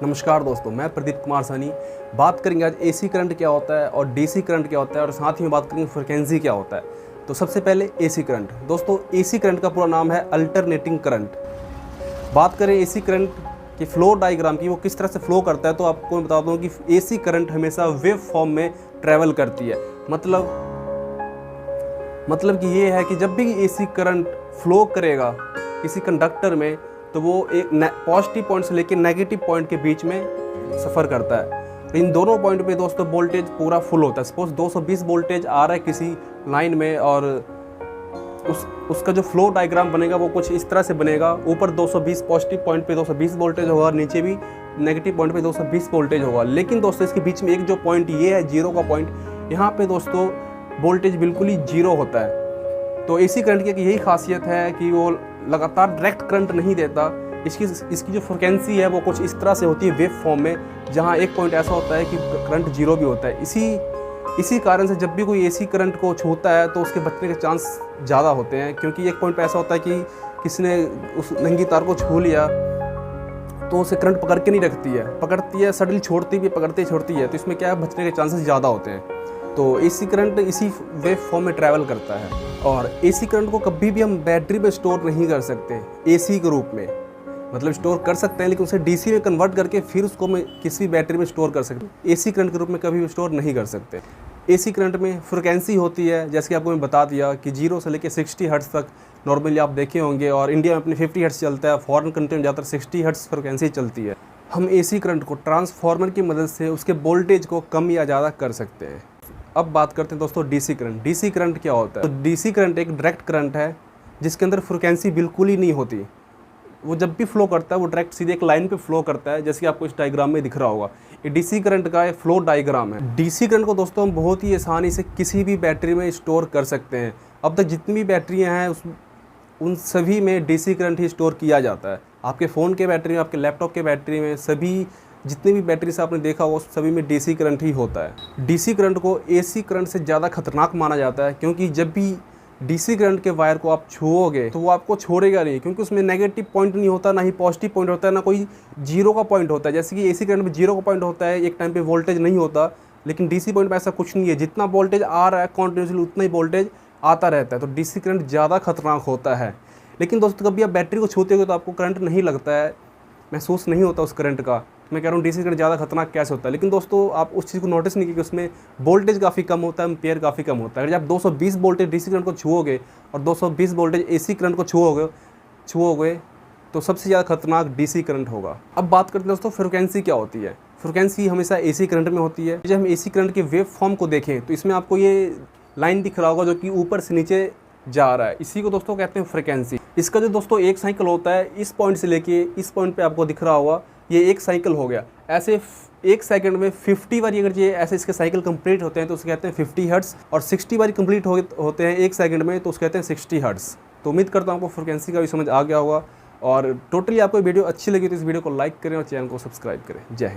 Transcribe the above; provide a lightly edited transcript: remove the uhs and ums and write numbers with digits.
नमस्कार दोस्तों, मैं प्रदीप कुमार सानी। बात करेंगे आज एसी करंट क्या होता है और डीसी करंट क्या होता है, और साथ ही में बात करेंगे फ्रिक्वेंसी क्या होता है। तो सबसे पहले एसी करंट। दोस्तों, एसी करंट का पूरा नाम है अल्टरनेटिंग करंट। बात करें एसी करंट की फ्लो डायग्राम की, वो किस तरह से फ्लो करता है, तो आपको मैं बता दूं कि एसी करंट हमेशा वेव फॉर्म में ट्रैवल करती है। मतलब कि ये है कि जब भी एसी करंट फ्लो करेगा किसी कंडक्टर में, तो वो एक पॉजिटिव पॉइंट से लेकर नेगेटिव पॉइंट के बीच में सफ़र करता है। तो इन दोनों पॉइंट पे दोस्तों वोल्टेज पूरा फुल होता है। सपोज 220 वोल्टेज आ रहा है किसी लाइन में, और उसका जो फ्लो डायग्राम बनेगा वो कुछ इस तरह से बनेगा। ऊपर 220 पॉजिटिव पॉइंट पे 220 वोल्टेज होगा, नीचे भी नेगेटिव पॉइंट पे 220 वोल्टेज होगा। लेकिन दोस्तों इसके बीच में एक जो पॉइंट ये है जीरो का पॉइंट, यहाँ पे दोस्तों वोल्टेज बिल्कुल ही जीरो होता है। तो एसी करंट की यही खासियत है कि वो लगातार डायरेक्ट करंट नहीं देता। इसकी जो फ्रिक्वेंसी है वो कुछ इस तरह से होती है वेव फॉर्म में, जहाँ एक पॉइंट ऐसा होता है कि करंट जीरो भी होता है। इसी कारण से जब भी कोई एसी करंट को छूता है तो उसके बचने के चांस ज़्यादा होते हैं, क्योंकि एक पॉइंट पे ऐसा होता है कि किसी ने उस नंगी तार को छू लिया तो उसे करंट पकड़ के नहीं रखती है, पकड़ती है सडनली छोड़ती भी, पकड़ती छोड़ती है। तो इसमें क्या है, बचने के चांसेस ज़्यादा होते हैं। तो एसी करंट इसी वेव फॉर्म में ट्रैवल करता है। और एसी करंट को कभी भी हम बैटरी में स्टोर नहीं कर सकते एसी के रूप में। मतलब स्टोर कर सकते हैं, लेकिन उसे डीसी में कन्वर्ट करके फिर उसको मैं किसी बैटरी में स्टोर कर सकते हैं। एसी करंट के रूप में कभी भी स्टोर नहीं कर सकते। एसी करंट में फ्रिक्वेंसी होती है, जैसे कि आपको मैं बता दिया कि 0 से लेकर 60 हर्ट्ज तक नॉर्मली आप देखे होंगे, और इंडिया में अपने 50 हर्ट्ज चलता है। फॉरेन कंट्री में ज़्यादातर 60 हर्ट्ज फ्रिक्वेंसी चलती है। हम एसी करंट को ट्रांसफार्मर की मदद से उसके वोल्टेज को कम या ज़्यादा कर सकते हैं। अब बात करते हैं दोस्तों डीसी करंट। डीसी करंट क्या होता है? तो डीसी करंट एक डायरेक्ट करंट है जिसके अंदर फ्रिक्वेंसी बिल्कुल ही नहीं होती। वो जब भी फ्लो करता है वो डायरेक्ट सीधे एक लाइन पे फ्लो करता है, जैसे कि आपको इस डायग्राम में दिख रहा होगा। ये डीसी करंट का एक फ्लो डायग्राम है। डीसी करंट को दोस्तों हम बहुत ही आसानी से किसी भी बैटरी में स्टोर कर सकते हैं। अब तक जितनी भी बैटरियाँ हैं उन सभी में डीसी करंट ही स्टोर किया जाता है। आपके फ़ोन के बैटरी में, आपके लैपटॉप के बैटरी में, सभी जितनी भी बैटरी से आपने देखा हो सभी में डीसी करंट ही होता है। डीसी करंट को एसी करंट से ज़्यादा खतरनाक माना जाता है, क्योंकि जब भी डीसी करंट के वायर को आप छुओगे तो वो आपको छोड़ेगा नहीं, क्योंकि उसमें नेगेटिव पॉइंट नहीं होता, ना ही पॉजिटिव पॉइंट होता है, ना कोई जीरो का पॉइंट होता है। जैसे कि एसी करंट में जीरो का पॉइंट होता है, एक टाइम पे वोल्टेज नहीं होता, लेकिन डीसी पॉइंट में ऐसा कुछ नहीं है। जितना वोल्टेज आ रहा है कॉन्टिन्यूसली उतना ही वोल्टेज आता रहता है। तो डीसी करंट ज़्यादा खतरनाक होता है। लेकिन दोस्तों कभी आप बैटरी को छूते हो तो आपको करंट नहीं लगता है, महसूस नहीं होता उस करंट का। मैं कह रहा हूँ डीसी करंट ज़्यादा खतरनाक कैसे होता है। लेकिन दोस्तों आप उस चीज़ को नोटिस नहीं किया कि उसमें वोल्टेज काफ़ी कम होता है, एम्पियर काफ़ी कम होता है। अगर आप 220 वोल्टेज डीसी करंट को छुओगे और 220 वोल्टेज एसी करंट को छुओगे तो सबसे ज़्यादा खतरनाक डीसी करंट होगा। अब बात करते हैं दोस्तों फ्रिक्वेंसी क्या होती है। फ्रिक्वेंसी हमेशा एसी करंट में होती है। जब हम एसी करंट के वेव फॉर्म को देखें तो इसमें आपको ये लाइन दिख रहा होगा जो कि ऊपर से नीचे जा रहा है, इसी को दोस्तों कहते हैं फ्रिक्वेंसी। इसका जो दोस्तों एक साइकिल होता है, इस पॉइंट से लेके इस पॉइंट पे आपको दिख रहा होगा, ये एक साइकिल हो गया। ऐसे एक सेकंड में 50 बार अगर ये ऐसे इसके साइकिल कंप्लीट होते हैं तो उसे कहते हैं 50 हर्ट्ज, और 60 बार कंप्लीट होते हैं एक सेकंड में तो उसे कहते हैं 60 हर्ट्ज। तो उम्मीद करता हूँ आपको फ्रिक्वेंसी का भी समझ आ गया होगा। और टोटली आपको वीडियो अच्छी लगी तो इस वीडियो को लाइक करें और चैनल को सब्सक्राइब करें। जय हिंद।